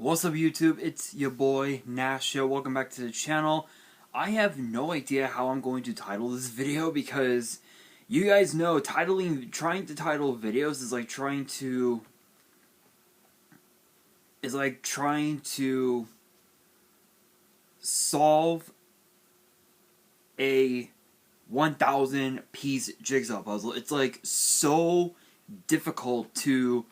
What's up YouTube, it's your boy Nasha. Welcome back to the channel. I have no idea how I'm going to title this video because you guys know trying to title videos is like trying to solve a 1,000 piece jigsaw puzzle. It's like so difficult to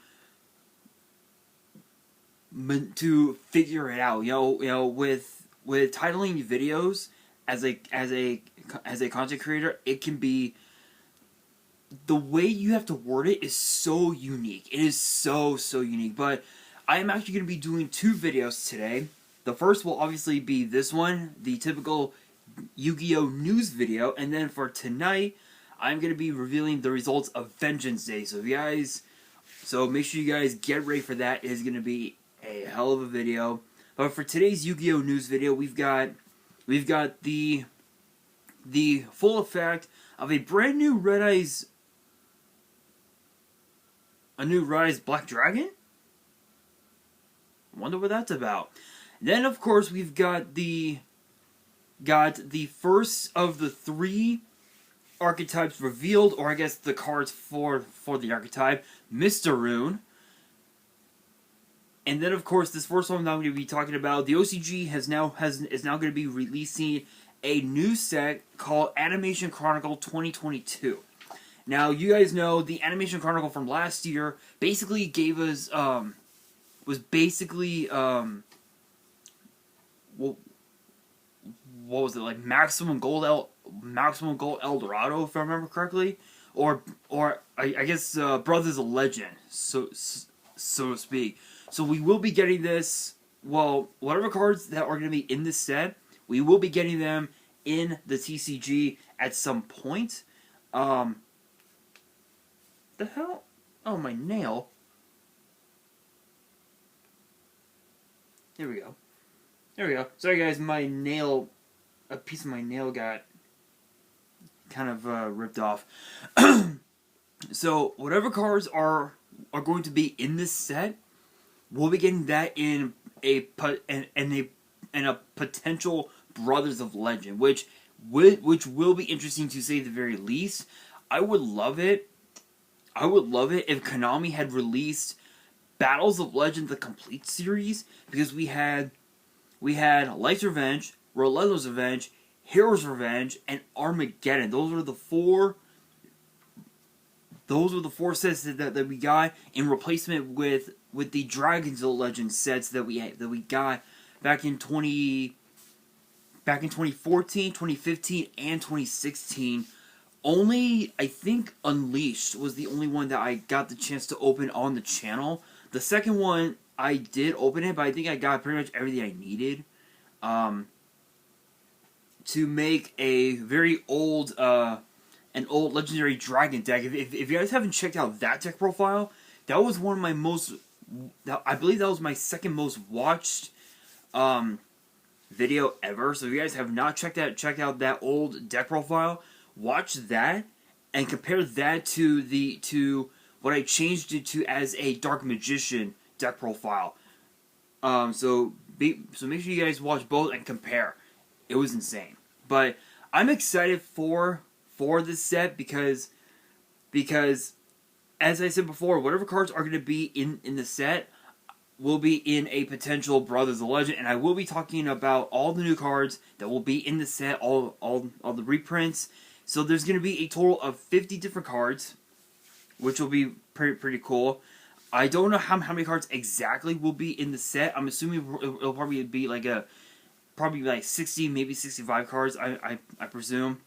figure it out, with titling videos as a content creator, it can be, the way you have to word it is so unique. It is so unique. But I am actually going to be doing two videos today. The first will obviously be this one, the typical Yu-Gi-Oh news video, and then for tonight, I'm going to be revealing the results of Vengeance Day. So make sure you guys get ready for that. It is going to be a hell of a video. But for today's Yu-Gi-Oh news video, we've got the full effect of a brand new Red Eyes Black Dragon. I wonder what that's about. Then of course we've got the first of the three archetypes revealed, or I guess the cards for the archetype, Mysterune. And then, of course, this first one that I'm going to be talking about, the OCG is now going to be releasing a new set called Animation Chronicle 2022. Now, you guys know the Animation Chronicle from last year basically gave us what was it, like Maximum Gold El Dorado, if I remember correctly, or I guess Brothers of Legend, so to speak. So we will be getting this, well, whatever cards that are going to be in this set, we will be getting them in the TCG at some point. The hell? Oh, my nail. There we go. There we go. Sorry guys, a piece of my nail got kind of ripped off. So whatever cards are going to be in this set, we'll be getting that in a potential Brothers of Legend, which will be interesting to say the very least. I would love it if Konami had released Battles of Legend the complete series, because we had Light's Revenge, Rolella's Revenge, Hero's Revenge, and Armageddon. Those were the four sets that we got in replacement with the Dragons of Legend sets that we got back in 2014, 2015, and 2016. Only, I think, Unleashed was the only one that I got the chance to open on the channel. The second one, I did open it, but I think I got pretty much everything I needed to make a very old an old legendary dragon deck. If you guys haven't checked out that deck profile, that was one of my I believe that was my second most watched video ever. So if you guys have not checked out that old deck profile, watch that and compare that to what I changed it to as a Dark Magician deck profile. So make sure you guys watch both and compare. It was insane. But I'm excited for this set because as I said before, whatever cards are going to be in the set will be in a potential Brothers of Legend, and I will be talking about all the new cards that will be in the set, all the reprints. So there's going to be a total of 50 different cards, which will be pretty cool. I don't know how many cards exactly will be in the set. I'm assuming it'll probably be like 60, maybe 65 cards, I presume.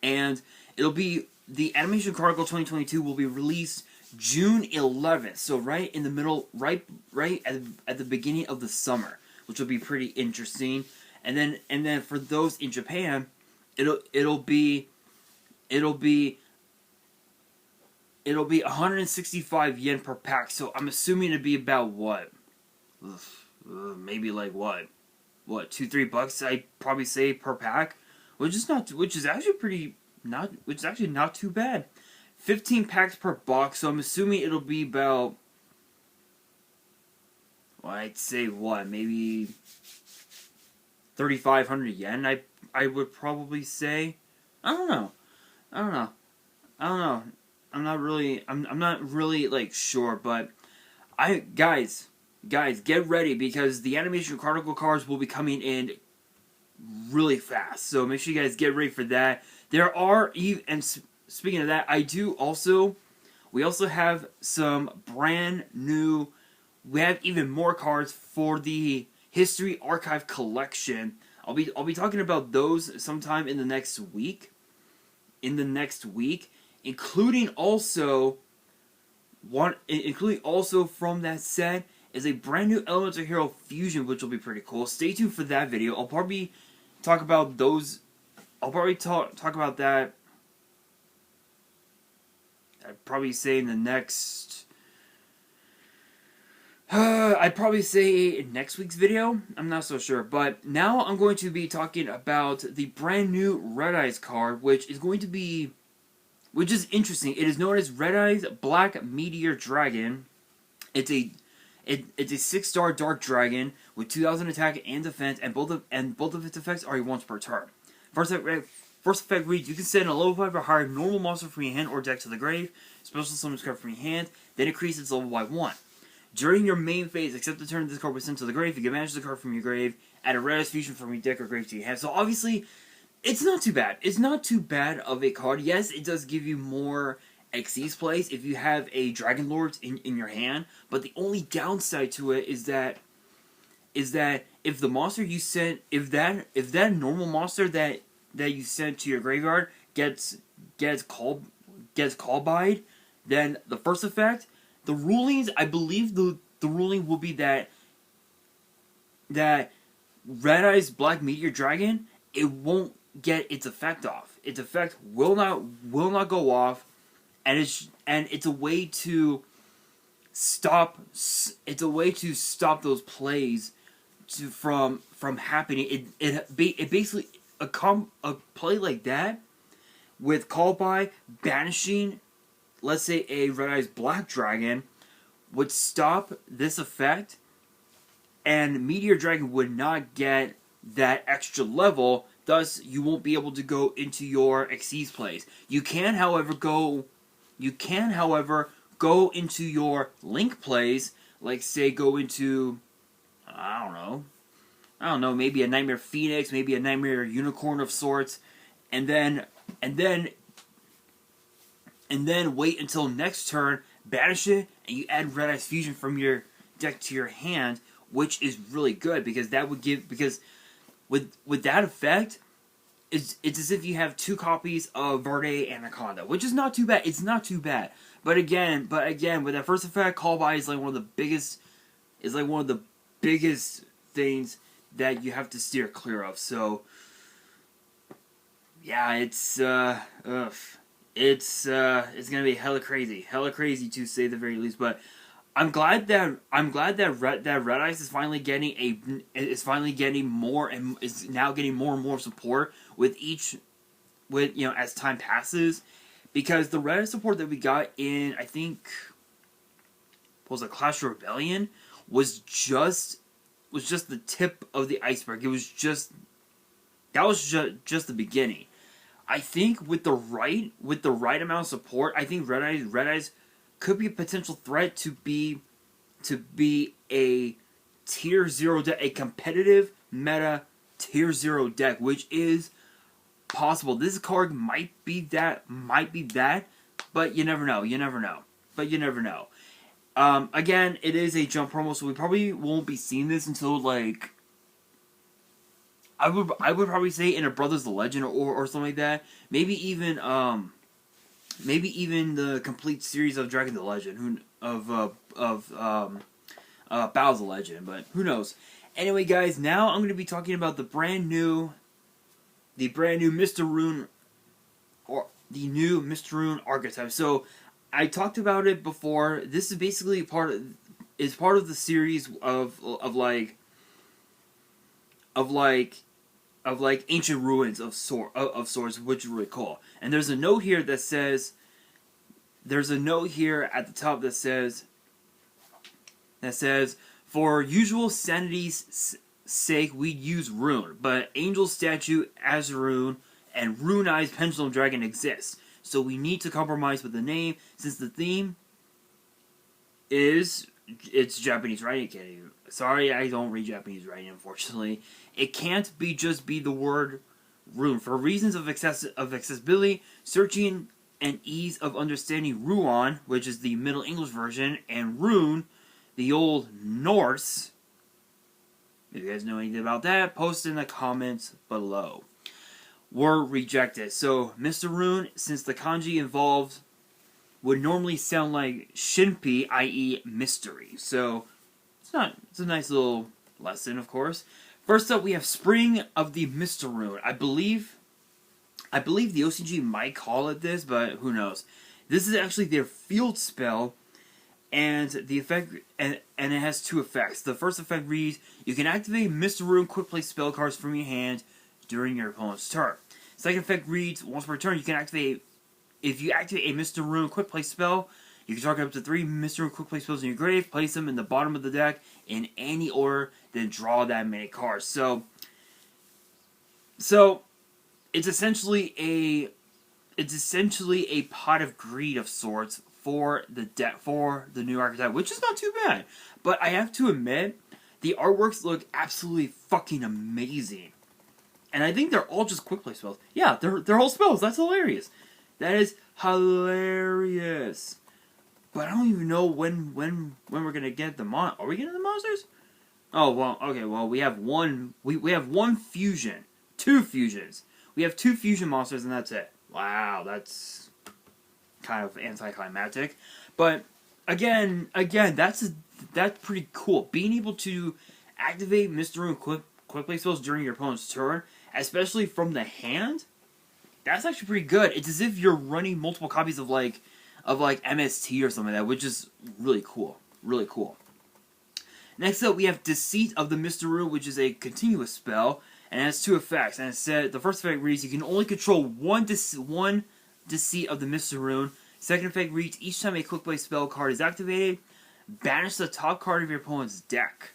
And it'll be, the Animation Chronicle 2022 will be released June 11th. So right in the middle, right at the beginning of the summer, which will be pretty interesting. And then for those in Japan, it'll be 165 yen per pack. So I'm assuming it'd be about what? Maybe like what, $2-3 I'd probably say per pack, which is actually not too bad. 15 packs per box, so I'm assuming it'll be about, well, I'd say what, maybe 3,500 yen. I would probably say. I don't know. I don't know. I don't know. I'm not really like sure, but guys, get ready because the Animation Chronicle cards will be coming in really fast. So make sure you guys get ready for that. There are speaking of that, we also have some brand new. We have even more cards for the History Archive collection. I'll be talking about those sometime in the next week. Including also from that set is a brand new Elemental Hero Fusion, which will be pretty cool. Stay tuned for that video. I'll probably talk about those. I'll probably talk about that. I'd probably say in the next. I'd probably say in next week's video. I'm not so sure, but now I'm going to be talking about the brand new Red Eyes card, which is interesting. It is known as Red Eyes Black Meteor Dragon. It's a 6-star Dark Dragon with 2,000 attack and defense, and both of its effects are once per turn. First effect reads: you can send a level 5 or higher normal monster from your hand or deck to the grave. Special summon this card from your hand, then increase its level by 1. During your main phase, except the turn this card was sent to the grave, you can manage the card from your grave, add a Red Eyes Fusion from your deck or grave to your hand. So obviously, it's not too bad. It's not too bad of a card. Yes, it does give you more Xyz plays if you have a Dragon Lord in your hand, but the only downside to it is that if the monster you sent, if that normal monster that you sent to your graveyard gets called by, then the first effect, the rulings, I believe the ruling will be that Red Eyes Black Meteor Dragon, it won't get its effect off. Its effect will not go off, and it's a way to stop. It's a way to stop those plays from happening. It basically a play like that with call by banishing, let's say a Red Eyes Black Dragon, would stop this effect, and Meteor Dragon would not get that extra level. Thus, you won't be able to go into your Xyz plays. You can, however, go into your Link plays, like say go into, I don't know, maybe a Nightmare Phoenix, maybe a Nightmare Unicorn of sorts, and then wait until next turn, banish it, and you add Red Eyes Fusion from your deck to your hand, which is really good because that would give, because with that effect, it's as if you have 2 copies of Verde Anaconda, which is not too bad. It's not too bad. But again, with that first effect, call by is like one of the biggest things that you have to steer clear of. So yeah, it's gonna be hella crazy to say the very least. But I'm glad that Red Eyes is finally getting more and is now getting more and more support with as time passes, because the Red Eyes support that we got in, I think, what was it, Clash of Rebellion, was just the tip of the iceberg. It was just the beginning. I think with the right amount of support, I think Red Eyes could be a potential threat to be a tier 0 deck, a competitive meta tier 0 deck, which is possible. This card might be that, but you never know. Again, it is a jump promo, so we probably won't be seeing this until like, I would probably say in a Brothers the Legend or something like that. Maybe even the complete series of Dragon the Legend, Battles of the Legend, but who knows. Anyway, guys, now I'm going to be talking about the brand new Mysterune, or the new Mysterune Archetype. So I talked about it before. This is basically part of the series of ancient ruins of sorts, which is really cool. And there's a note here that says, at the top that says, For usual sanity's sake, we'd use Roon, but Angel Statue, Azaroon, and Rune-Eyes Pendulum Dragon exist. So we need to compromise with the name, since the theme is... It's Japanese writing. Sorry, I don't read Japanese writing, unfortunately. It can't just be the word Rune. For reasons of accessibility, searching, and ease of understanding, Ruan, which is the Middle English version, and Rune, the Old Norse. If you guys know anything about that, post in the comments below. Were rejected. So, Mysterune, since the kanji involved would normally sound like Shinpi, i.e. mystery. So, it's a nice little lesson, of course. First up, we have Spring of the Mysterune. I believe the OCG might call it this, but who knows. This is actually their field spell, and the effect, and it has two effects. The first effect reads, you can activate Mysterune quick play spell cards from your hand during your opponent's turn. Second effect reads, once per turn, you can activate, if you activate a Mysterune quick play spell, you can target up to 3 Mysterune quick play spells in your grave, place them in the bottom of the deck in any order, then draw that many cards. So it's essentially a pot of greed of sorts for the deck, for the new archetype, which is not too bad. But I have to admit, the artworks look absolutely fucking amazing. And I think they're all just quick play spells. Yeah, they're all spells. That's hilarious. That is hilarious. But I don't even know when we're gonna get the Are we getting the monsters? Oh well, okay. Well, we have one. We have one fusion, 2 fusions. We have 2 fusion monsters, and that's it. Wow, that's kind of anticlimactic. But again, that's pretty cool. Being able to activate Mysterune quick play spells during your opponent's turn, especially from the hand, that's actually pretty good. It's as if you're running multiple copies of like MST or something like that, which is really cool. Really cool. Next up, we have Deceit of the Mysterune, which is a continuous spell, and it has 2 effects. And it said the first effect reads, you can only control one Deceit of the Mysterune. Second effect reads, each time a quick play spell card is activated, banish the top card of your opponent's deck.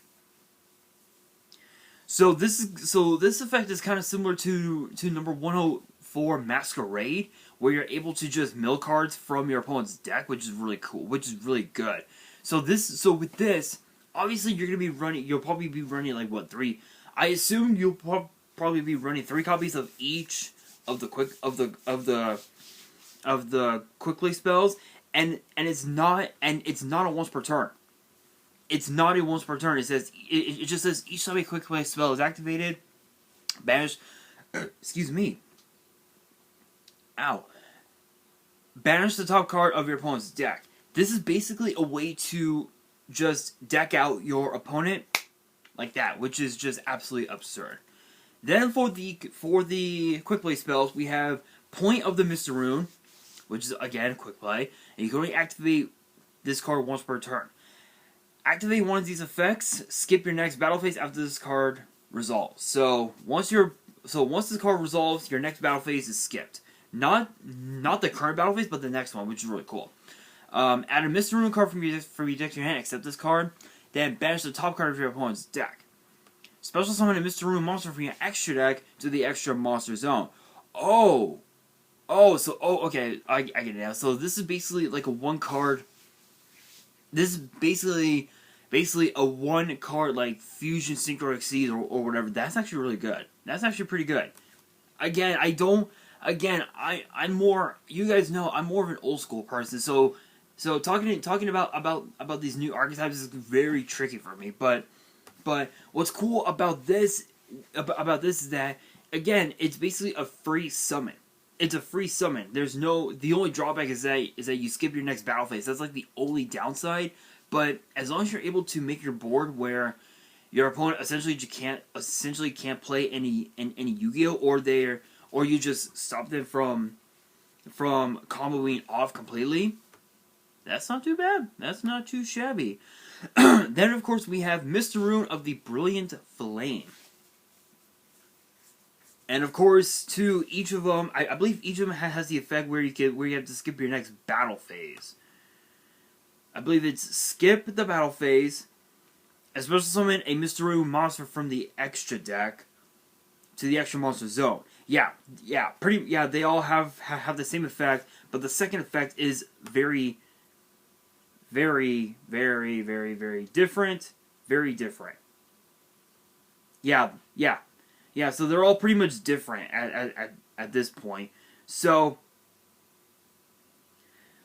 So this effect is kind of similar to number 104 Masquerade, where you're able to just mill cards from your opponent's deck, which is really cool, which is really good. So with this, obviously you'll probably be running like what, 3? I assume you'll probably be running 3 copies of each of the quick play spells, and it's not a once per turn. It's not a once per turn. It says it just says each time a quick play spell is activated, banish. Excuse me. Ow. Banish the top card of your opponent's deck. This is basically a way to just deck out your opponent like that, which is just absolutely absurd. Then for the quick play spells, we have Point of the Mysterune, which is again quick play, and you can only activate this card once per turn. Activate one of these effects, skip your next battle phase after this card resolves. So once this card resolves, your next battle phase is skipped. Not the current battle phase, but the next one, which is really cool. Add a Mysterune card from your deck to your hand, except this card, then banish the top card of your opponent's deck. Special summon a Mysterune monster from your extra deck to the extra monster zone. Okay, I get it now. So this is basically like a 1 card. This is basically a 1 card like Fusion Synchro Exceed or whatever. That's actually really good. That's actually pretty good. I'm more. You guys know I'm more of an old school person. So talking about these new archetypes is very tricky for me. But what's cool about this is that, again, it's basically a free summon. It's a free summon. The only drawback is that you skip your next battle phase. That's like the only downside. But as long as you're able to make your board where your opponent essentially can't play any Yu-Gi-Oh, or you just stop them from comboing off completely, that's not too bad. That's not too shabby. Then, of course, we have Mysterune of the Brilliant Flame. And, of course, too, each of them, I believe each of them has the effect where you have to skip your next battle phase. I believe it's skip the battle phase, a special summon a Mysterune monster from the extra deck to the extra monster zone. Yeah, they all have the same effect, but the second effect is very, very, very, very, very different. Very different. Yeah. So they're all pretty much different at this point. So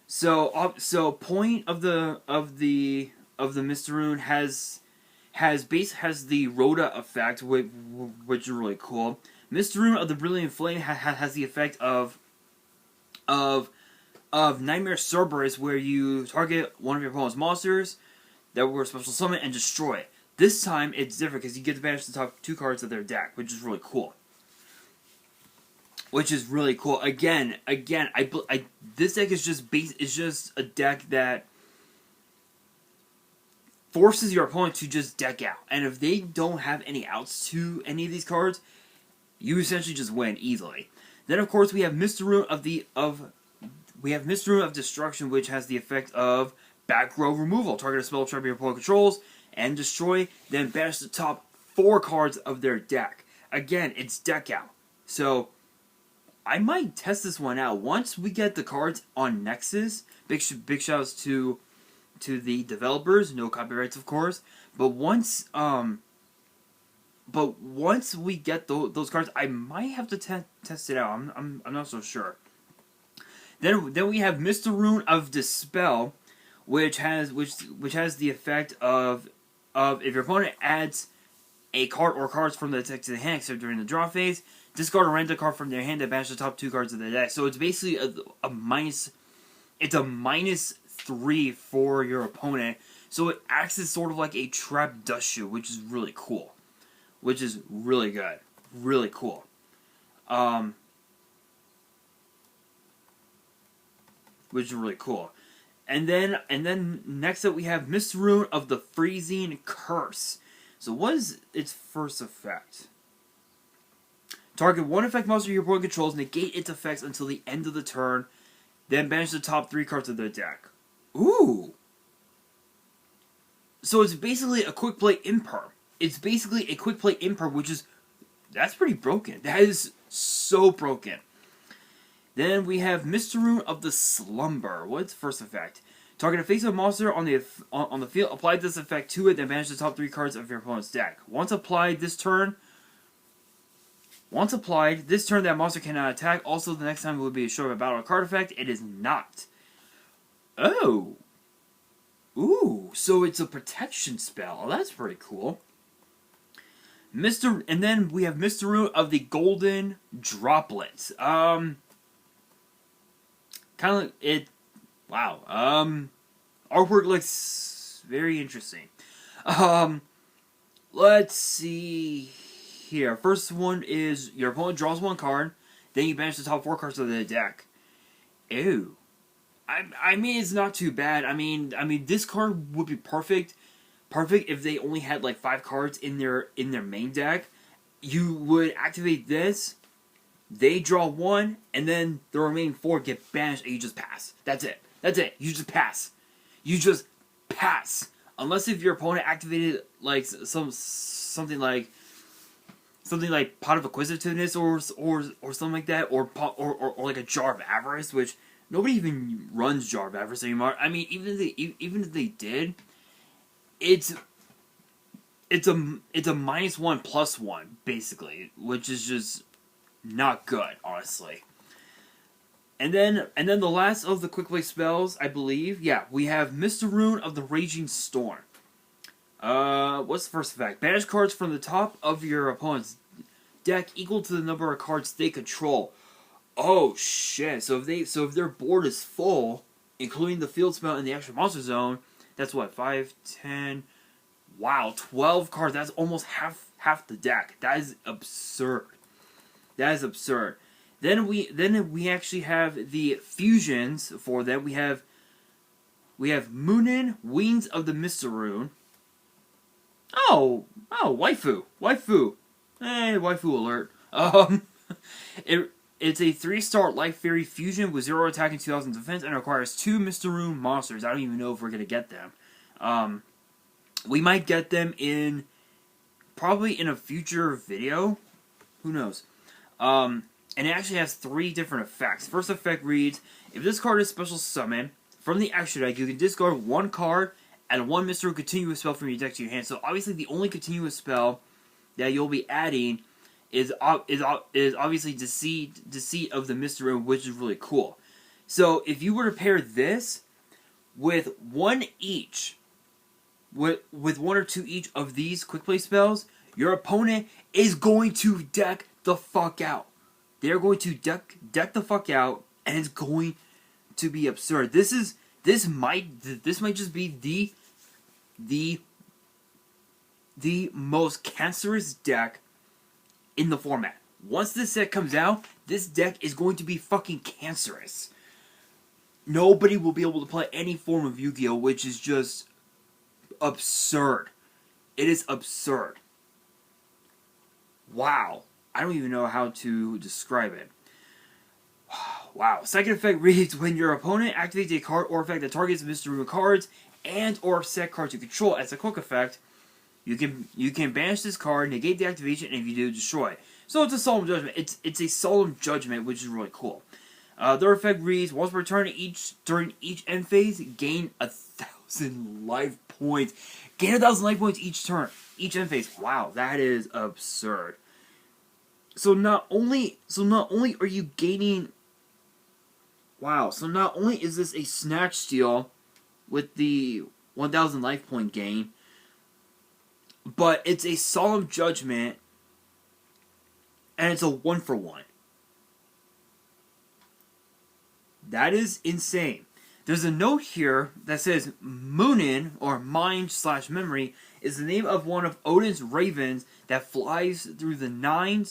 point of the Mysterune has the Rhoda effect, which is really cool. Mysterune of the Brilliant Flame has the effect of Nightmare Cerberus, where you target one of your opponent's monsters that were special summon and destroy it. This time it's different because you get to banish the top 2 cards of their deck, which is really cool. Again, this deck is just a deck that forces your opponent to just deck out, and if they don't have any outs to any of these cards, you essentially just win easily. Then of course we have Mysterune of Destruction, which has the effect of back row removal. Target a spell trap your opponent controls and destroy, then banish the top 4 cards of their deck. Again, it's deck out. So I might test this one out once we get the cards on Nexus. Big shouts to the developers, no copyrights of course. But once we get those cards, I might have to test it out. I'm not so sure. Then we have Mysterune of Dispel, which has the effect of if your opponent adds a card or cards from the deck to the hand, except during the draw phase, discard a random card from their hand and banish the top 2 cards of the deck. So it's basically a minus. It's a -3 for your opponent. So it acts as sort of like a trap dust shoe, which is really cool. Which is really good. Really cool. Which is really cool. And then next up we have Mysterune of the Freezing Curse. So what is its first effect? Target 1 effect monster your opponent controls, negate its effects until the end of the turn, then banish the top 3 cards of their deck. Ooh! So it's basically a quick play imperm. Which is, that's pretty broken. That is so broken. Then we have Mysterune of the Slumber. What's first effect? Target a face-up monster on the field. Apply this effect to it, then banish the top 3 cards of your opponent's deck. Once applied, this turn that monster cannot attack. Also, the next time it would be a show of a battle card effect. It is not. Oh. Ooh, so it's a protection spell. Oh, that's pretty cool. And then we have Mysterune of the Golden Droplet. Kind of like it. Wow. Artwork looks very interesting. Let's see here. First one is your opponent draws 1 card, then you banish the top 4 cards of the deck. Ew. I mean, it's not too bad. I mean, this card would be perfect if they only had like 5 cards in their main deck. You would activate this. They draw 1, and then the remaining 4 get banished, and you just pass. That's it. You just pass. Unless if your opponent activated like something like Pot of Acquisitiveness or something like that, or like a Jar of Avarice, which nobody even runs Jar of Avarice anymore. I mean, even if they did, it's a -1/+1 basically, which is just not good, honestly. And then the last of the quick play spells, I believe, we have Mysterune of the Raging Storm. What's the first effect? Banish cards from the top of your opponent's deck equal to the number of cards they control. Oh shit! So if their board is full, including the field spell and the extra monster zone, that's what, 5, 10. Wow, 12 cards. That's almost half the deck. That is absurd. Then we actually have the fusions for them. We have Moonin, Wings of the Mysterune. Oh, waifu. Hey, waifu alert. It's a 3-star Life Fairy fusion with 0 attack and 2,000 defense, and requires 2 Mysterune monsters. I don't even know if we're gonna get them. We might get them in, probably in a future video. Who knows? And it actually has 3 different effects. First effect reads, if this card is special summon from the extra deck, you can discard 1 card and 1 Mysterune continuous spell from your deck to your hand. So obviously the only continuous spell that you'll be adding is obviously Deceit of the Mysterune, which is really cool. So if you were to pair this with 1 each, with 1 or 2 each of these quick play spells, your opponent is going to deck the fuck out. They're going to deck the fuck out, and it's going to be absurd. This might just be the most cancerous deck in the format. Once this set comes out, this deck is going to be fucking cancerous. Nobody will be able to play any form of Yu-Gi-Oh, which is just absurd. It is absurd. Wow. I don't even know how to describe it. Wow. Second effect reads, when your opponent activates a card or effect that targets Mysterune cards and or set cards you control as a quick effect, you can banish this card, negate the activation, and if you do, destroy it. So it's a solemn judgment. It's a solemn judgment, which is really cool. Their effect reads, once per turn during each end phase, gain 1,000 life points. Gain 1,000 life points each turn, each end phase. Wow, that is absurd. So not only are you gaining, wow, so not only is this a snatch steal with the 1,000 life point gain, but it's a solemn judgment, and it's a 1-for-1. That is insane. There's a note here that says Moonin, or Mind/Memory, is the name of one of Odin's ravens that flies through the 9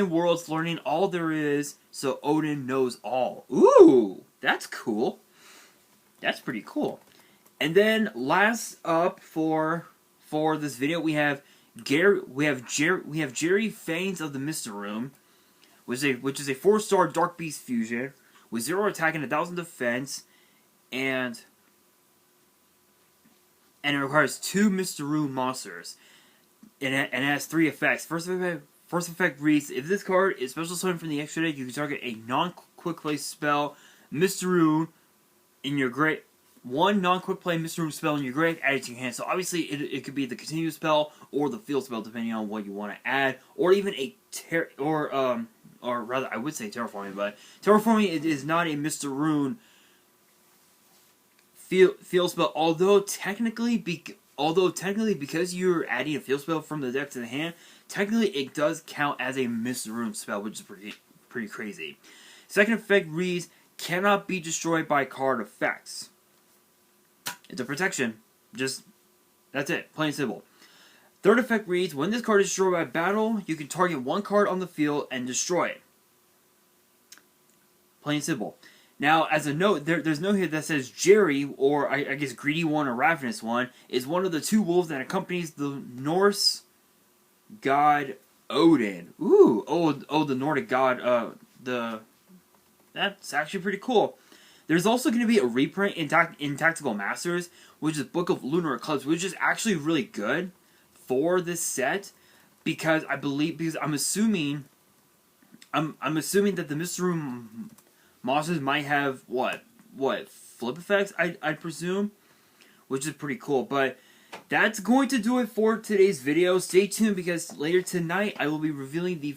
worlds, learning all there is, so Odin knows all. Ooh, that's cool. That's pretty cool. And then last up for this video, we have Jerry Fangs of the Mysterune, which is a 4-star Dark Beast fusion with 0 attack and 1,000 defense, and it requires 2 Mysterune monsters, and it has 3 effects. First effect reads, if this card is special summon from the extra deck, you can target a non-quick play spell Mysterune in your grave. 1 non-quick play Mysterune spell in your grave, add it to your hand. So obviously it could be the continuous spell or the field spell, depending on what you want to add, or even a or rather, I would say terraforming, but terraforming is not a Mysterune field spell. Although technically, because you're adding a field spell from the deck to the hand, technically it does count as a Mysterune spell, which is pretty crazy. Second effect reads, cannot be destroyed by card effects. It's a protection. That's it. Plain and simple. Third effect reads, when this card is destroyed by battle, you can target 1 card on the field and destroy it. Plain and simple. Now, as a note, there's no here that says Jerry, or I guess Greedy One or Ravenous One, is one of the 2 wolves that accompanies the Norse god Odin. Ooh, the Nordic god. That's actually pretty cool. There's also going to be a reprint in Tactical Masters, which is Book of Lunar Eclipse, which is actually really good for this set, because I'm assuming that the Mysterune monsters might have what flip effects, I'd presume, which is pretty cool. But that's going to do it for today's video. Stay tuned, because later tonight I will be revealing the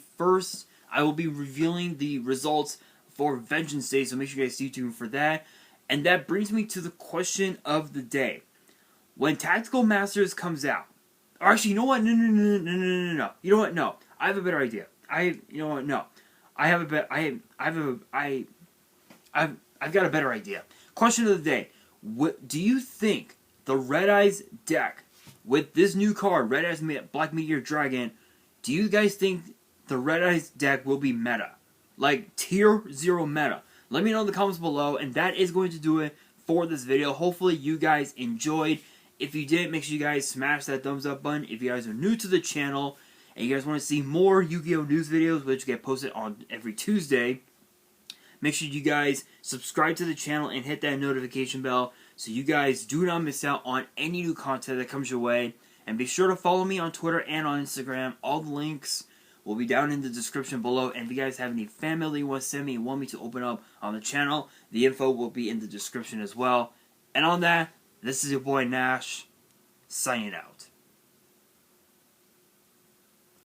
results for Vengeance Day, so make sure you guys stay tuned for that. And that brings me to the question of the day. When Tactical Masters comes out, or actually, you know what? No. You know what? No. I have a better idea. I've got a better idea. Question of the day. What do you think the Red Eyes deck with this new card, Red Eyes Black Meteor Dragon, do you guys think the Red Eyes deck will be meta? Like, tier 0 meta. Let me know in the comments below, and that is going to do it for this video. Hopefully you guys enjoyed. If you did, make sure you guys smash that thumbs up button. If you guys are new to the channel, and you guys want to see more Yu-Gi-Oh! News videos, which get posted on every Tuesday, make sure you guys subscribe to the channel and hit that notification bell so you guys do not miss out on any new content that comes your way. And be sure to follow me on Twitter and on Instagram. All the links will be down in the description below. And if you guys have any fan mail you want to send me and want me to open up on the channel, the info will be in the description as well. And on that, this is your boy Nash, signing out.